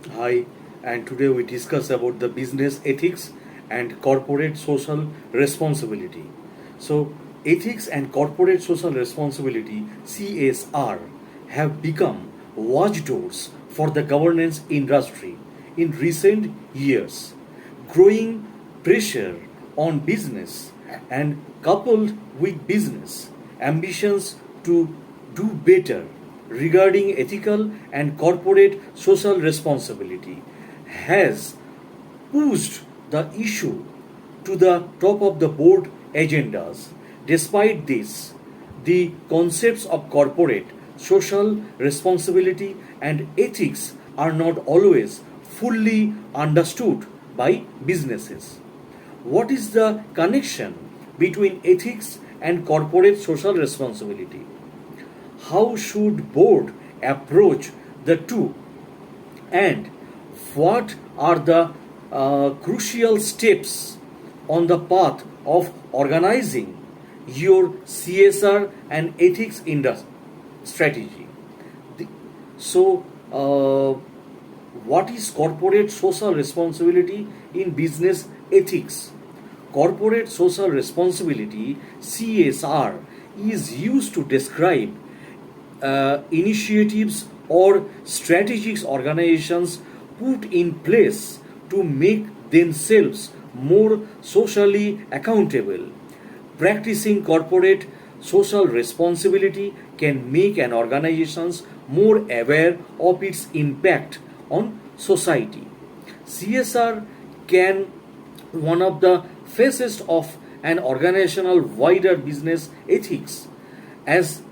Hi, and today we discuss about the business ethics and corporate social responsibility. So, ethics and corporate social responsibility (CSR) have become watchdoors for the governance industry in recent years. Growing pressure on business and coupled with business ambitions to do better regarding ethical and corporate social responsibility has pushed the issue to the top of the board agendas. Despite this, the concepts of corporate social responsibility and ethics are not always fully understood by businesses. What is the connection between ethics and corporate social responsibility? How should board approach the two, and what are the crucial steps on the path of organizing your CSR and ethics strategy? The- So, what is corporate social responsibility in business ethics? Corporate social responsibility (CSR) is used to describe initiatives or strategic organizations put in place to make themselves more socially accountable. Practicing corporate social responsibility can make an organization more aware of its impact on society. CSR can one of the faces of an organizational wider business ethics, as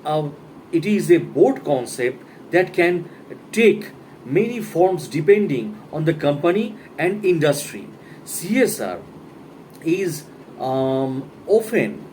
uh, it is a broad concept that can take many forms depending on the company and industry. CSR is often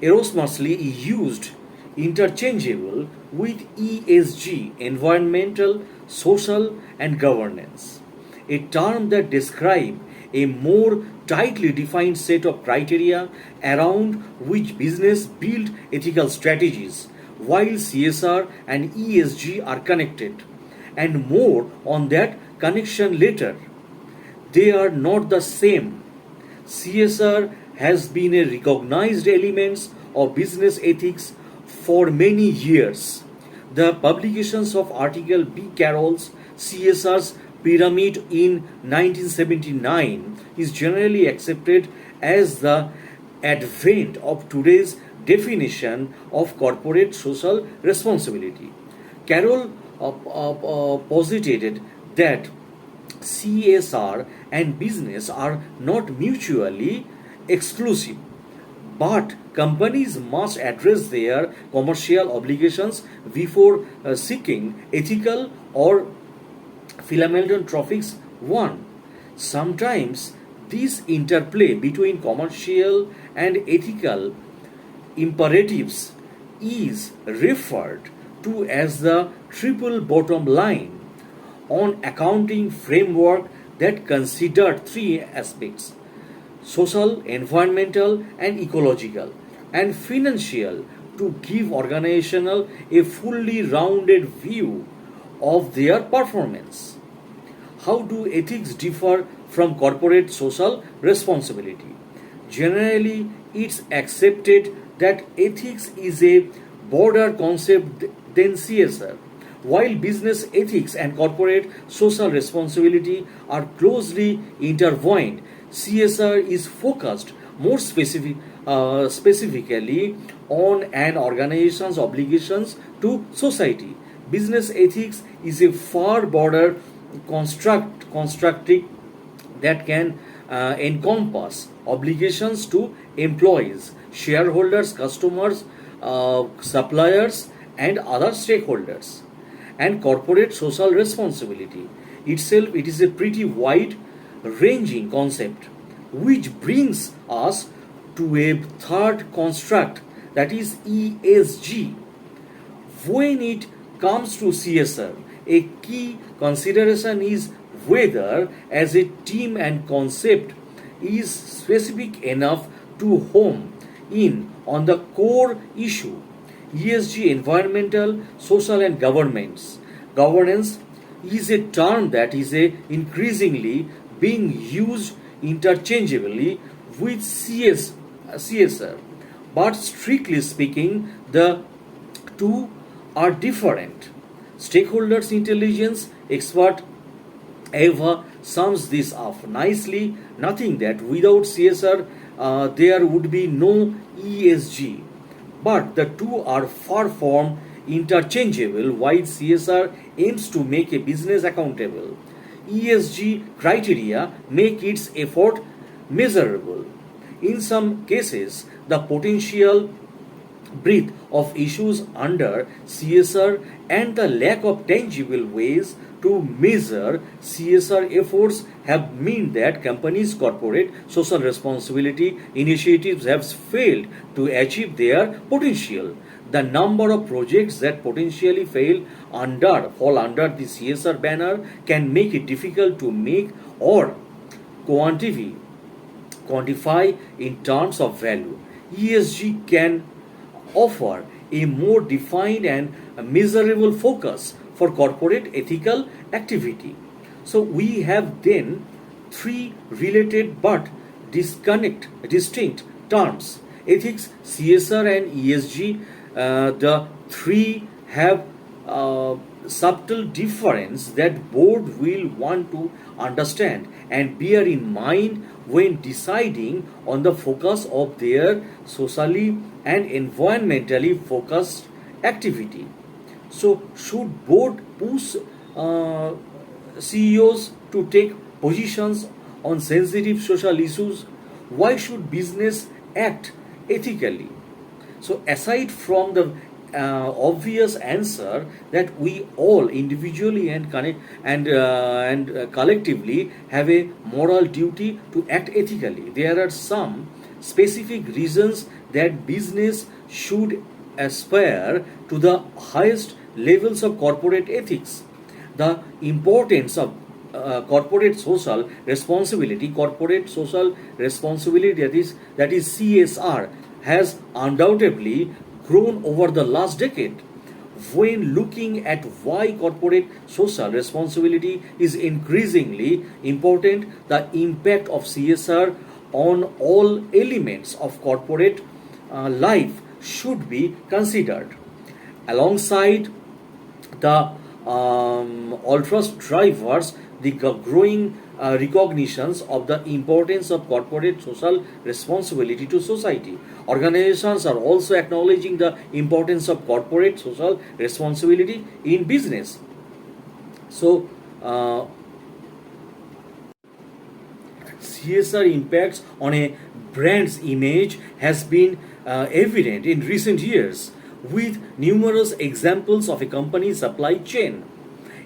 erroneously used interchangeable with ESG, environmental, social, and governance, a term that describe a more tightly defined set of criteria around which business build ethical strategies, while CSR and ESG are connected, and more on that connection later. They are not the same. CSR has been a recognized element of business ethics for many years. The publications of Article B. Carroll's CSR's Pyramid in 1979 is generally accepted as the advent of today's definition of corporate social responsibility. Carroll posited that CSR and business are not mutually exclusive, but companies must address their commercial obligations before seeking ethical or philanthropic one. Sometimes this interplay between commercial and ethical imperatives is referred to as the triple bottom line on accounting framework that considered three aspects: social, environmental, and ecological, and financial, to give organizational a fully rounded view of their performance. How do ethics differ from corporate social responsibility? Generally, it's accepted that ethics is a broader concept than CSR. While business ethics and corporate social responsibility are closely intertwined, CSR is focused more specifically on an organization's obligations to society. Business ethics is a far broader constructing that can encompass obligations to employees, shareholders, customers, suppliers, and other stakeholders. And corporate social responsibility itself, it is a pretty wide ranging concept, which brings us to a third construct, that is ESG. When it comes to CSR, a key consideration is whether, as a team and concept, is specific enough to home in on the core issue: ESG, environmental, social, and governance. is a term that is increasingly being used interchangeably with CSR. But strictly speaking, the two are different. Stakeholders intelligence expert Eva sums this up nicely. Nothing that without CSR there would be no ESG. But the two are far from interchangeable while CSR aims to make a business accountable. ESG criteria make its effort measurable. In some cases, the potential breadth of issues under CSR and the lack of tangible ways to measure CSR efforts have meant that companies' corporate social responsibility initiatives have failed to achieve their potential. The number of projects that potentially fall under the CSR banner can make it difficult to make or quantify quantify in terms of value. ESG can offer a more defined and measurable focus for corporate ethical activity. So we have then three related but distinct terms: ethics, CSR, and ESG. The three have subtle difference that board will want to understand and bear in mind when deciding on the focus of their socially and environmentally focused activity. So, should board push uh, CEOs to take positions on sensitive social issues? Why should business act ethically? So, aside from the obvious answer that we all individually and connect and collectively have a moral duty to act ethically, there are some specific reasons that business should aspire to the highest levels of corporate ethics. The importance of corporate social responsibility, that is CSR, has undoubtedly grown over the last decade. When looking at why corporate social responsibility is increasingly important, the impact of CSR on all elements of corporate life should be considered. Alongside the ultras drivers, the growing recognitions of the importance of corporate social responsibility to society. Organizations are also acknowledging the importance of corporate social responsibility in business. So, CSR impacts on a brand's image has been evident in recent years with numerous examples of a company's supply chain,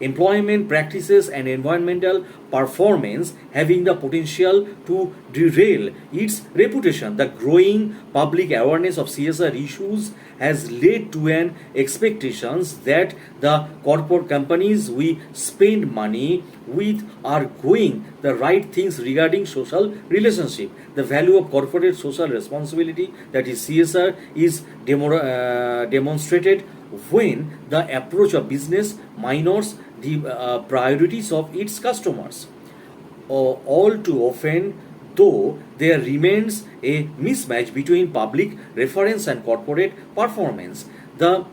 employment practices, and environmental performance having the potential to derail its reputation. The growing public awareness of CSR issues has led to an expectations that the corporate companies we spend money with are doing the right things regarding social relationship. The value of corporate social responsibility, that is CSR, is demonstrated when the approach of business minors the priorities of its customers. All too often, though, there remains a mismatch between public reference and corporate performance. The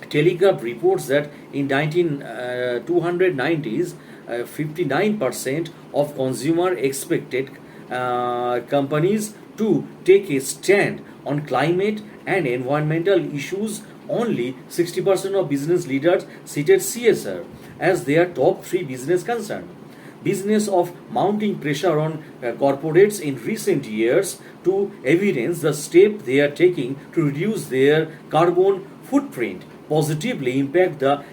Telegraph reports that in 290s, 59% of consumer expected companies to take a stand on climate and environmental issues. Only 60% of business leaders cited CSR as their top three business concern. Business of mounting pressure on corporates in recent years to evidence the step they are taking to reduce their carbon footprint positively impact the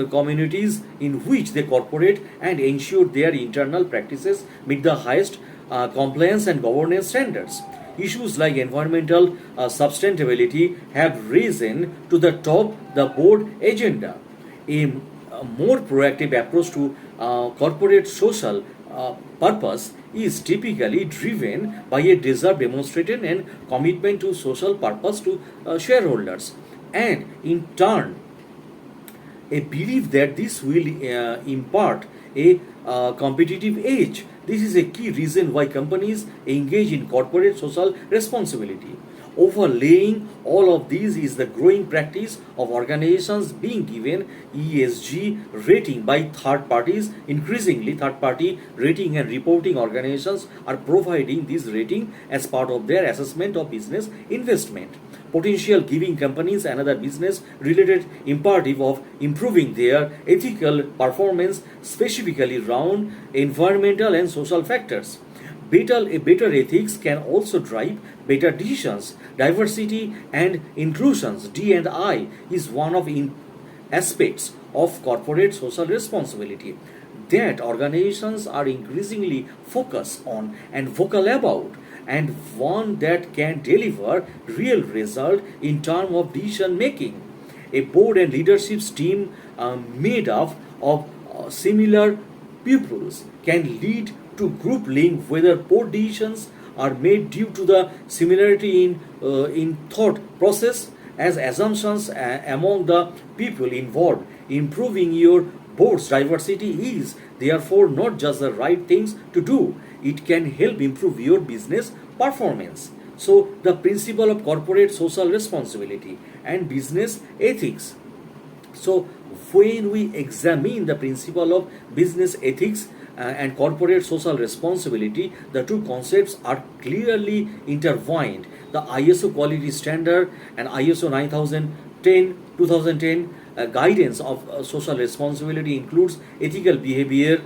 communities in which they cooperate and ensure their internal practices meet the highest compliance and governance standards. Issues like environmental sustainability have risen to the top the board agenda. A more proactive approach to corporate social purpose is typically driven by a desire demonstrated and commitment to social purpose to shareholders, and in turn a belief that this will impart a competitive edge. This is a key reason why companies engage in corporate social responsibility. Overlaying all of these is the growing practice of organizations being given ESG rating by third parties. Increasingly, third party rating and reporting organizations are providing this rating as part of their assessment of business investment potential, giving companies another business related imperative of improving their ethical performance, specifically around environmental and social factors. A better ethics can also drive better decisions. Diversity and inclusions (D&I) is one of aspects of corporate social responsibility that organizations are increasingly focused on and vocal about, and one that can deliver real result in terms of decision making. A board and leadership team made up of similar pupils can lead to group link whether poor decisions are made due to the similarity in thought process as assumptions among the people involved. Improving your board's diversity is therefore not just the right things to do, it can help improve your business performance. So, the principle of corporate social responsibility and business ethics. So, when we examine the principle of business ethics and corporate social responsibility, the two concepts are clearly intertwined. The ISO quality standard and ISO 9010 2010 guidance of social responsibility includes ethical behavior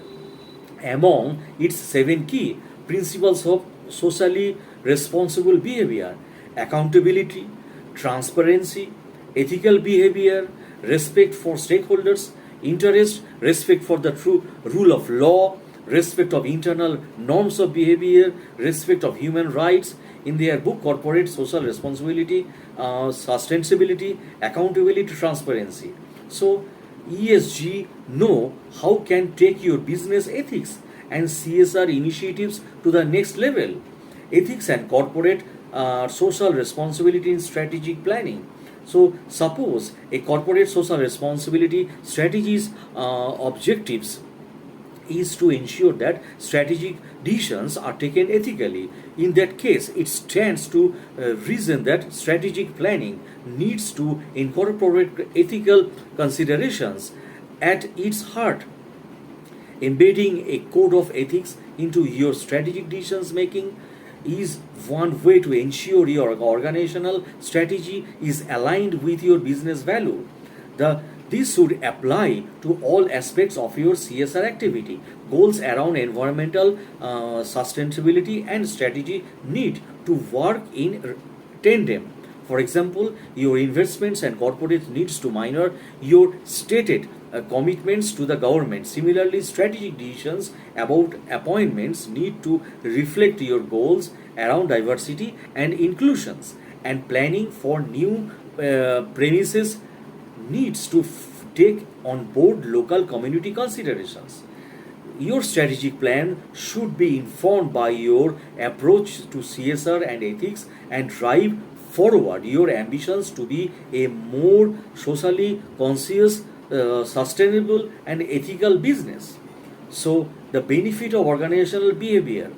among its seven key principles of socially responsible behavior: accountability, transparency, ethical behavior, respect for stakeholders, interest, respect for the true rule of law, respect of internal norms of behavior, respect of human rights. In their book Corporate Social Responsibility, Sustainability, Accountability, Transparency. So ESG know how can take your business ethics and CSR initiatives to the next level. Ethics and corporate social responsibility in strategic planning. So suppose a corporate social responsibility strategy's objectives is to ensure that strategic decisions are taken ethically. In that case, it stands to reason that strategic planning needs to incorporate ethical considerations at its heart. Embedding a code of ethics into your strategic decisions making is one way to ensure your organizational strategy is aligned with your business value. This should apply to all aspects of your CSR activity. Goals around environmental sustainability and strategy need to work in tandem. For example, your investments and corporate needs to mirror your stated commitments to the government. Similarly, strategic decisions about appointments need to reflect your goals around diversity and inclusions, and planning for new premises needs to take on board local community considerations. Your strategic plan should be informed by your approach to CSR and ethics and drive forward your ambitions to be a more socially conscious, sustainable, and ethical business. So, the benefit of organizational behavior,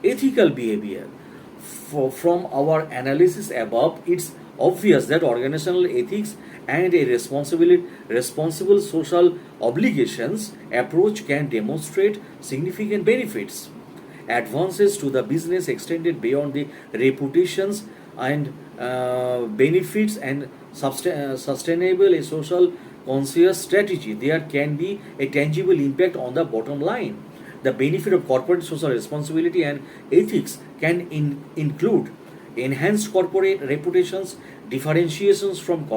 ethical behavior. From our analysis above, it's obvious that organizational ethics and a responsible social obligations approach can demonstrate significant benefits. Advances to the business extended beyond the reputations and benefits and sustainable a social conscious strategy. There can be a tangible impact on the bottom line. The benefit of corporate social responsibility and ethics can include enhanced corporate reputations, differentiations from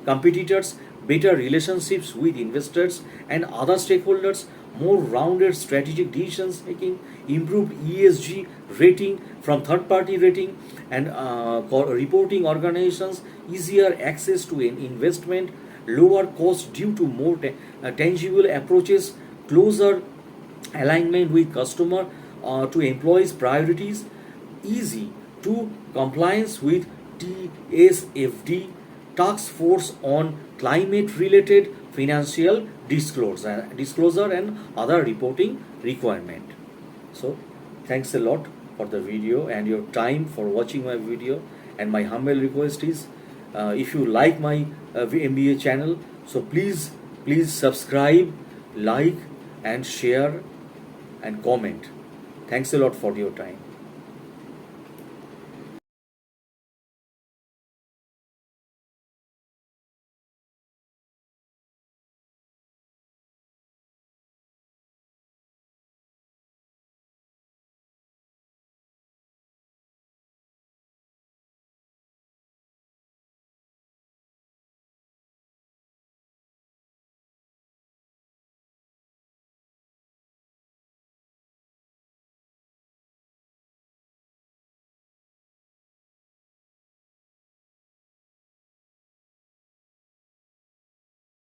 competitors, better relationships with investors and other stakeholders, more rounded strategic decisions making, improved ESG rating from third party rating and reporting organizations, easier access to an investment, lower cost due to more tangible approaches, closer alignment with customer to employees' priorities, easy to compliance with TSFD, Task Force on Climate Related financial disclosure and other reporting requirement. So thanks a lot for the video and your time for watching my video. And my humble request is, if you like my MBA channel, so please subscribe, like, and share and comment. Thanks a lot for your time.